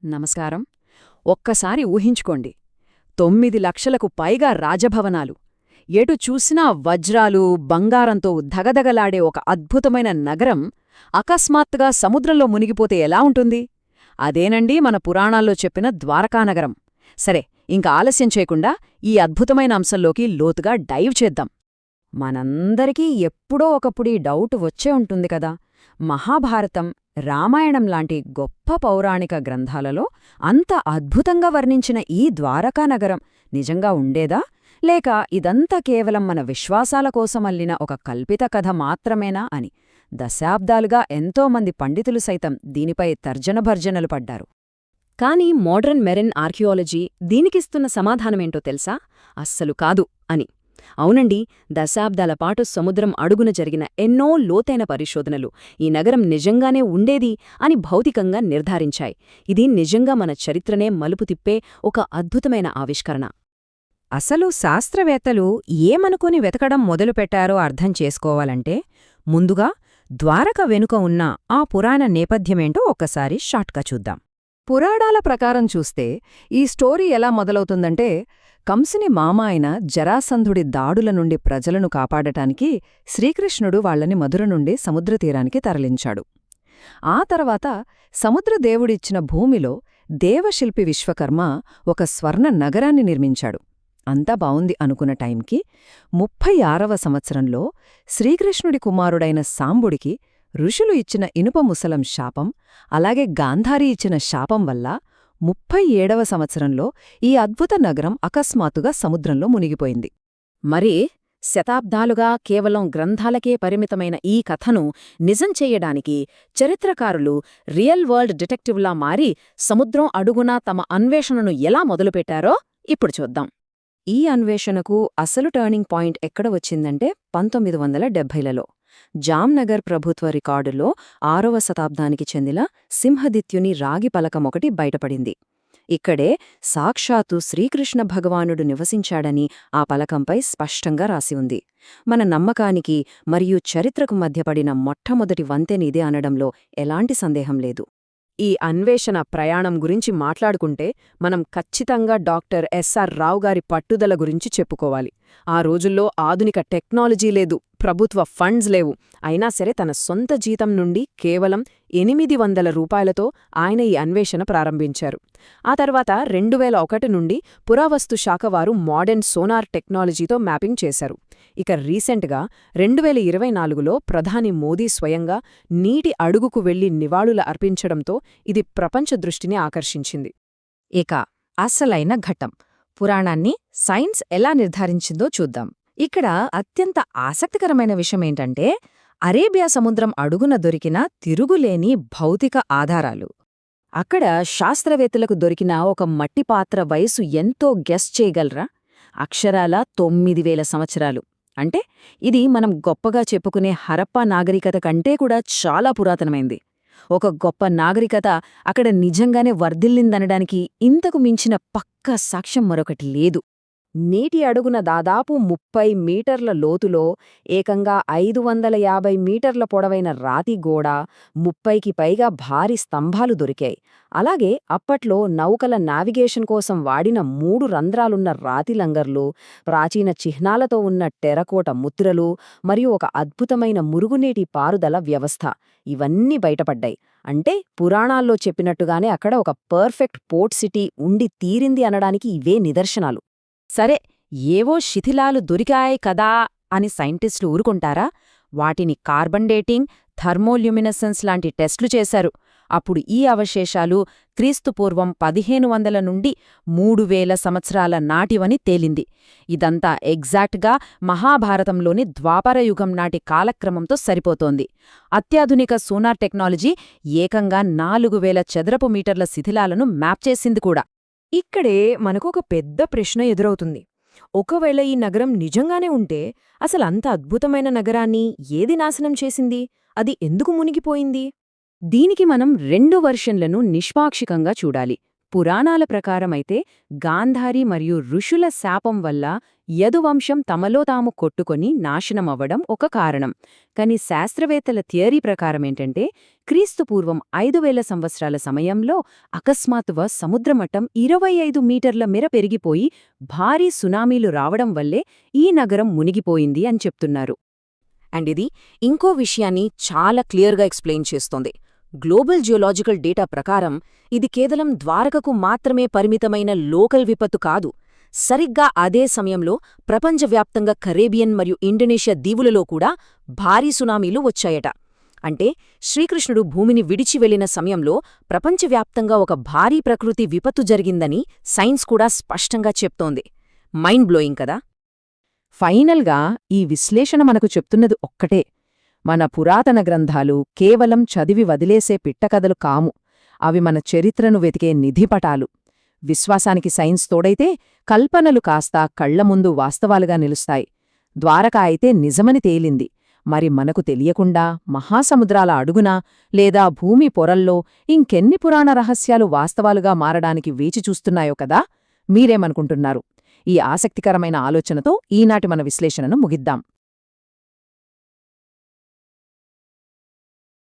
నమస్కారం. ఒక్కసారి ఊహించుకోండి, 9 లక్షలకు పైగా రాజభవనాలు, ఎటు చూసినా వజ్రాలు, బంగారంతో ధగధగలాడే ఒక అద్భుతమైన నగరం అకస్మాత్తుగా సముద్రంలో మునిగిపోతే ఎలా ఉంటుంది? అదేనండి మన పురాణాల్లో చెప్పిన ద్వారకానగరం. సరే, ఇంక ఆలస్యం చేయకుండా ఈ అద్భుతమైన అంశంలోకి లోతుగా డైవ్ చేద్దాం. మనందరికీ ఎప్పుడో ఒకప్పుడు ఈ డౌట్ వచ్చే ఉంటుంది కదా, మహాభారతం, రామాయణం లాంటి గొప్ప పౌరాణిక గ్రంథాలలో అంత అద్భుతంగా వర్ణించిన ఈ ద్వారకానగరం నిజంగా ఉండేదా, లేక ఇదంతా కేవలం మన విశ్వాసాల కోసమల్లిన ఒక కల్పిత కథ మాత్రమేనా అని దశాబ్దాలుగా ఎంతోమంది పండితులు సైతం దీనిపై తర్జనభర్జనలు పడ్డారు. కానీ మోడర్న్ మెరైన్ ఆర్కియాలజీ దీనికిస్తున్న సమాధానమేంటో తెలుసా? అస్సలు కాదు అని. అవునండి, దశాబ్దాల పాటు సముద్రం అడుగున జరిగిన ఎన్నో లోతైన పరిశోధనలు ఈ నగరం నిజంగానే ఉండేది అని భౌతికంగా నిర్ధారించాయి. ఇది నిజంగా మన చరిత్రనే మలుపు తిప్పే ఒక అద్భుతమైన ఆవిష్కరణ. అసలు శాస్త్రవేత్తలు ఏమనుకుని వెతకడం మొదలుపెట్టారో అర్థం చేసుకోవాలంటే ముందుగా ద్వారక వెనుక ఉన్న ఆ పురాణ నేపథ్యమేంటో ఒక్కసారి షార్ట్గా చూద్దాం. పురాణాల ప్రకారం చూస్తే ఈ స్టోరీ ఎలా మొదలవుతుందంటే, కంసుని మామ అయిన జరాసంధుడి దాడుల నుండి ప్రజలను కాపాడటానికి శ్రీకృష్ణుడు వాళ్లని మధుర నుండి సముద్రతీరానికి తరలించాడు. ఆ తర్వాత సముద్రదేవుడిచ్చిన భూమిలో దేవశిల్పి విశ్వకర్మ ఒక స్వర్ణ నగరాన్ని నిర్మించాడు. అంతా బావుంది అనుకున్న టైంకి 36వ సంవత్సరంలో శ్రీకృష్ణుడి కుమారుడైన సాంబుడికి ఋషులు ఇచ్చిన ఇనుప ముసలం శాపం, అలాగే గాంధారి ఇచ్చిన శాపం వల్ల 37వ సంవత్సరంలో ఈ అద్భుత నగరం అకస్మాత్తుగా సముద్రంలో మునిగిపోయింది. మరి శతాబ్దాలుగా కేవలం గ్రంథాలకే పరిమితమైన ఈ కథను నిజం చెయ్యడానికి చరిత్రకారులు రియల్ వరల్డ్ డిటెక్టివ్లా మారి సముద్రం అడుగునా తమ అన్వేషణను ఎలా మొదలుపెట్టారో ఇప్పుడు చూద్దాం. ఈ అన్వేషణకు అసలు టర్నింగ్ పాయింట్ ఎక్కడ వచ్చిందంటే 1970లలో జామ్నగర్ ప్రభుత్వ రికార్డులో 6వ శతాబ్దానికి చెందిన సింహదిత్యుని రాగి పలకమొకటి బయటపడింది. ఇక్కడే సాక్షాత్తు శ్రీకృష్ణ భగవానుడు నివసించాడని ఆ పలకంపై స్పష్టంగా రాసి ఉంది. మన నమ్మకానికి మరియు చరిత్రకు మధ్యపడిన మొట్టమొదటి వంతెనిదే అనడంలో ఎలాంటి సందేహం లేదు. ఈ అన్వేషణ ప్రయాణం గురించి మాట్లాడుకుంటే మనం ఖచ్చితంగా డాక్టర్ ఎస్ఆర్ రావు గారి పట్టుదల గురించి చెప్పుకోవాలి. ఆ రోజుల్లో ఆధునిక టెక్నాలజీ లేదు, ప్రభుత్వ ఫండ్స్ లేవు. అయినా సరే తన సొంత జీతం నుండి కేవలం 800 రూపాయలతో ఆయన ఈ అన్వేషణ ప్రారంభించారు. ఆ తర్వాత 2001 నుండి పురావస్తు శాఖ వారు మోడర్న్ సోనార్ టెక్నాలజీతో మ్యాపింగ్ చేశారు. ఇక రీసెంట్గా 2024లో ప్రధాని మోదీ స్వయంగా నీటి అడుగుకు వెళ్లి నివాళుల అర్పించడంతో ఇది ప్రపంచ దృష్టిని ఆకర్షించింది. ఇక అసలైన ఘట్టం, పురాణాన్ని సైన్స్ ఎలా నిర్ధారించిందో చూద్దాం. ఇక్కడ అత్యంత ఆసక్తికరమైన విషయమేంటంటే, అరేబియా సముద్రం అడుగున దొరికిన తిరుగులేని భౌతిక ఆధారాలు. అక్కడ శాస్త్రవేత్తలకు దొరికిన ఒక మట్టిపాత్ర వయసు ఎంతో గెస్ చేయగలరా? అక్షరాల 9000 సంవత్సరాలు. అంటే ఇది మనం గొప్పగా చెప్పుకునే హరప్పా నాగరికత కంటే కూడా చాలా పురాతనమైంది. ఒక గొప్ప నాగరికత అక్కడ నిజంగానే వర్ధిల్లిందనడానికి ఇంతకు మించిన పక్కా సాక్ష్యం మరొకటి లేదు. నీటి అడుగున దాదాపు 30 మీటర్ల లోతులో ఏకంగా 550 మీటర్ల పొడవైన రాతి గోడ, 30కి పైగా భారీ స్తంభాలు దొరికాయి. అలాగే అప్పట్లో నౌకల నావిగేషన్ కోసం వాడిన 3 రంధ్రాలున్న రాతి లంగర్లు, ప్రాచీన చిహ్నాలతో ఉన్న టెరకోట ముద్రలు మరియు ఒక అద్భుతమైన మురుగునీటి పారుదల వ్యవస్థ, ఇవన్నీ బయటపడ్డాయి. అంటే పురాణాల్లో చెప్పినట్టుగానే అక్కడ ఒక పర్ఫెక్ట్ పోర్ట్ సిటీ ఉండి తీరింది అనడానికి ఇవే నిదర్శనాలు. సరే, ఏవో శిథిలాలు దొరికాయి కదా అని సైంటిస్టులు ఊరుకుంటారా? వాటిని కార్బన్ డేటింగ్, థర్మోల్యూమినెసెన్స్ లాంటి టెస్టులు చేశారు. అప్పుడు ఈ అవశేషాలు క్రీస్తుపూర్వం 1500 నుండి 3000 సంవత్సరాల నాటివని తేలింది. ఇదంతా ఎగ్జాక్ట్గా మహాభారతంలోని ద్వాపరయుగం నాటి కాలక్రమంతో సరిపోతోంది. అత్యాధునిక సోనార్ టెక్నాలజీ ఏకంగా 4000 చదరపు మీటర్ల శిథిలాలను మ్యాప్ చేసింది కూడా. ఇక్కడే మనకు ఒక పెద్ద ప్రశ్న ఎదురవుతుంది. ఒకవేళ ఈ నగరం నిజంగానే ఉంటే అసలంత అద్భుతమైన నగరాన్ని ఏది నాశనం చేసింది? అది ఎందుకు మునిగిపోయింది? దీనికి మనం 2 వర్షన్లను నిష్పాక్షికంగా చూడాలి. పురాణాల ప్రకారమైతే గాంధారి మరియు ఋషుల శాపం వల్ల యదువంశం తమలో తాము కొట్టుకొని నాశనమవ్వడం ఒక కారణం. కాని శాస్త్రవేత్తల థియరీ ప్రకారమేంటంటే క్రీస్తుపూర్వం 5000 సంవత్సరాల సమయంలో అకస్మాత్తుగా సముద్రమట్టం 25 మీటర్ల మేర పెరిగిపోయి భారీ సునామీలు రావడం వల్లే ఈ నగరం మునిగిపోయింది అని చెప్తున్నారు. అండ్ ఇది ఇంకో విషయాన్ని చాలా క్లియర్గా ఎక్స్ప్లెయిన్ చేస్తోంది. గ్లోబల్ జియోలాజికల్ డేటా ప్రకారం ఇది కేవలం ద్వారకకు మాత్రమే పరిమితమైన లోకల్ విపత్తు కాదు. సరిగ్గా అదే సమయంలో ప్రపంచవ్యాప్తంగా కరేబియన్ మరియు ఇండోనేషియా దీవులలో కూడా భారీ సునామీలు వచ్చాయట. అంటే శ్రీకృష్ణుడు భూమిని విడిచి వెళ్లిన సమయంలో ప్రపంచవ్యాప్తంగా ఒక భారీ ప్రకృతి విపత్తు జరిగిందని సైన్స్ కూడా స్పష్టంగా చెప్తోంది. మైండ్ బ్లోయింగ్ కదా. ఫైనల్గా ఈ విశ్లేషణ మనకు చెప్తున్నది ఒక్కటే: మన పురాతన గ్రంథాలు కేవలం చదివి వదిలేసే పిట్టకథలు కాము, అవి మన చరిత్రను వెతికే నిధిపటాలు. విశ్వాసానికి సైన్స్ తోడైతే కల్పనలు కాస్త కళ్లముందు వాస్తవాలుగా నిలుస్తాయి. ద్వారకా అయితే నిజమని తేలింది. మరి మనకు తెలియకుండా మహాసముద్రాల అడుగున లేదా భూమి పొరల్లో ఇంకెన్ని పురాణ రహస్యాలు వాస్తవాలుగా మారడానికి వేచిచూస్తున్నాయో కదా. మీరేమనుకుంటున్నారు? ఈ ఆసక్తికరమైన ఆలోచనతో ఈనాటి మన విశ్లేషణను ముగిద్దాం.